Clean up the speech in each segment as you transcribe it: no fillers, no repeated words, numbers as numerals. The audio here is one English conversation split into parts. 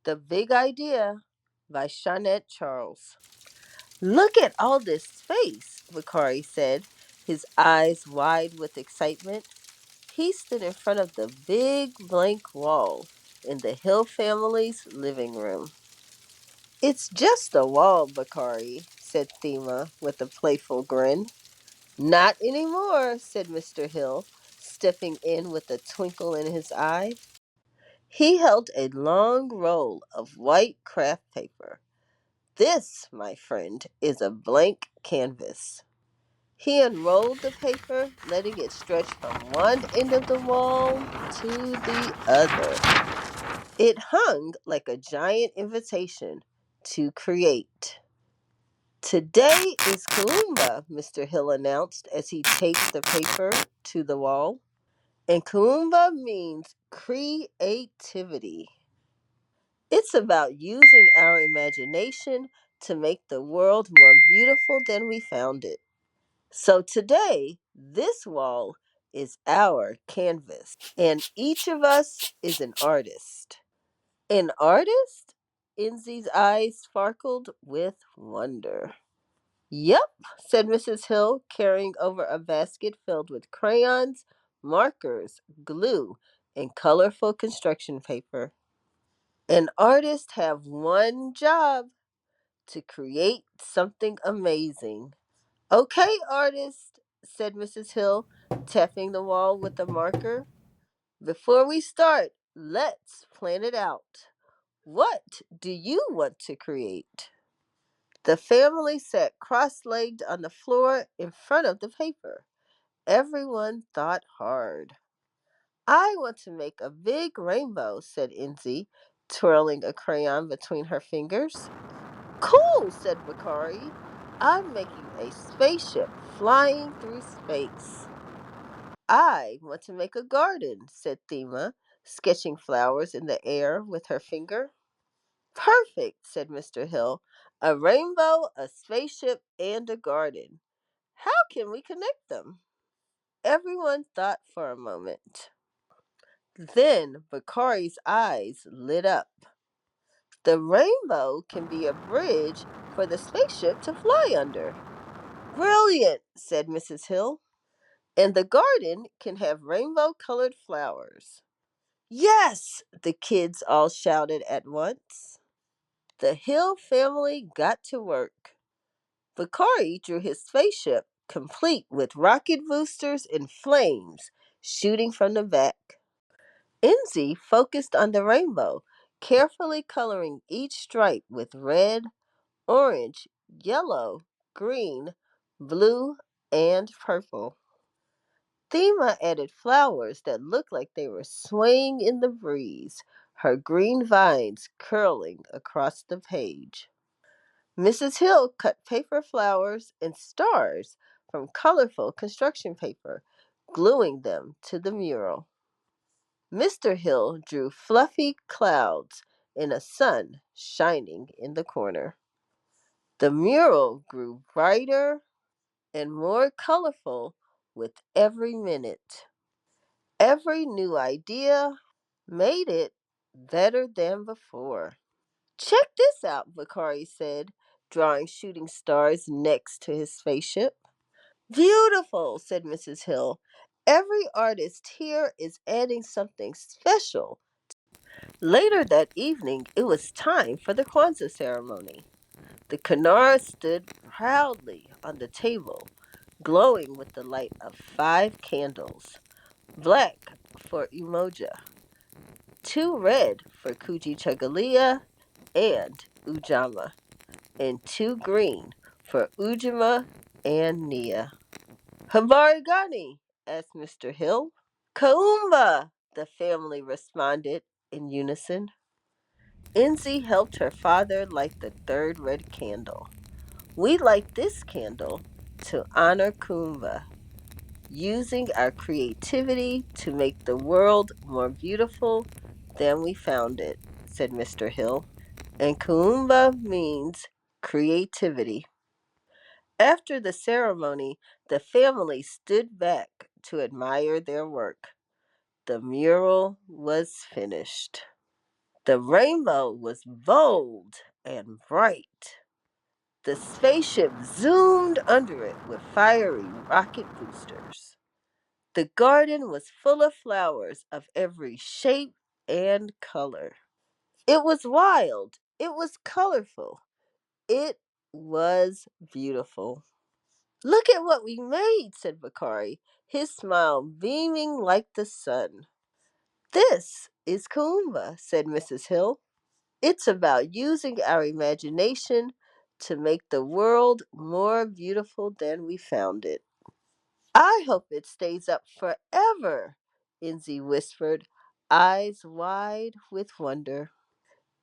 The Big Idea by Shawnette Charles. Look at all this space, Bakari said, his eyes wide with excitement. He stood in front of the big blank wall in the Hill family's living room. It's just a wall, Bakari, said Thema with a playful grin. Not anymore, said Mr. Hill, stepping in with a twinkle in his eye. He held a long roll of white craft paper. This, my friend, is a blank canvas. He unrolled the paper, letting it stretch from one end of the wall to the other. It hung like a giant invitation to create. Today is Kuumba, Mr. Hill announced as he taped the paper to the wall. And Kuumba means creativity. It's about using our imagination to make the world more beautiful than we found it. So today, this wall is our canvas, and each of us is an artist. An artist? Enzi's eyes sparkled with wonder. Yep, said Mrs. Hill, carrying over a basket filled with crayons, markers, glue, and colorful construction paper. An artist have one job: to create something amazing. Okay, artist, said Mrs. Hill, tapping the wall with a marker. Before we start, let's plan it out. What do you want to create? The family sat cross-legged on the floor in front of the paper. Everyone thought hard. I want to make a big rainbow, said Enzi, twirling a crayon between her fingers. Cool, said Bakari. I'm making a spaceship flying through space. I want to make a garden, said Thema, sketching flowers in the air with her finger. Perfect, said Mr. Hill. A rainbow, a spaceship, and a garden. How can we connect them? Everyone thought for a moment. Then Bakari's eyes lit up. The rainbow can be a bridge for the spaceship to fly under. Brilliant, said Mrs. Hill. And the garden can have rainbow colored flowers. Yes, the kids all shouted at once. The Hill family got to work. Bakari drew his spaceship, complete with rocket boosters and flames shooting from the back. Enzi focused on the rainbow, carefully coloring each stripe with red, orange, yellow, green, blue, and purple. Thema added flowers that looked like they were swaying in the breeze, her green vines curling across the page. Mrs. Hill cut paper flowers and stars from colorful construction paper, gluing them to the mural. Mr. Hill drew fluffy clouds and a sun shining in the corner. The mural grew brighter and more colorful with every minute. Every new idea made it better than before. Check this out, Bakari said, drawing shooting stars next to his spaceship. Beautiful, said Mrs. Hill. Every artist here is adding something special. Later that evening, it was time for the Kwanzaa ceremony. The Kanara stood proudly on the table, glowing with the light of 5 candles. Black for Umoja, 2 red for Kujichagulia and Ujama, and 2 green for Ujima and Nia. Habari Gani? Asked Mr. Hill. Kuumba, the family responded in unison. Enzi helped her father light the 3rd red candle. We light this candle to honor Kuumba, using our creativity to make the world more beautiful than we found it, said Mr. Hill. And Kuumba means creativity. After the ceremony, the family stood back to admire their work. The mural was finished. The rainbow was bold and bright. The spaceship zoomed under it with fiery rocket boosters. The garden was full of flowers of every shape and color. It was wild. It was colorful. It was beautiful. Look at what we made, said Bakari, his smile beaming like the sun. This is Kuumba, said Mrs. Hill. It's about using our imagination to make the world more beautiful than we found it. I hope it stays up forever, Inzi whispered, eyes wide with wonder.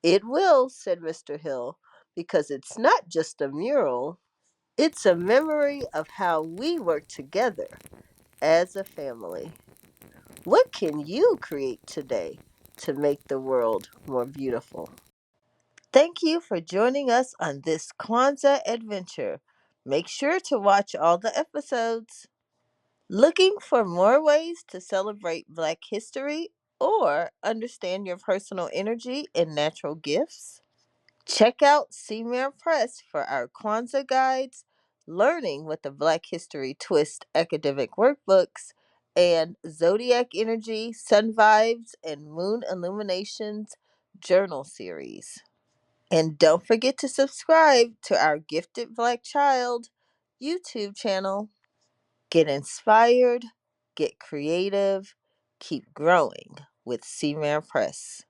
It will, said Mr. Hill, because it's not just a mural, it's a memory of how we work together as a family. What can you create today to make the world more beautiful? Thank you for joining us on this Kwanzaa adventure. Make sure to watch all the episodes. Looking for more ways to celebrate Black history or understand your personal energy and natural gifts? Check out CMAR Press for our Kwanzaa guides, Learning with the Black History Twist academic workbooks, and Zodiac Energy, Sun Vibes, and Moon Illuminations journal series. And don't forget to subscribe to our Gifted Black Child YouTube channel. Get inspired, get creative, keep growing with CMAR Press.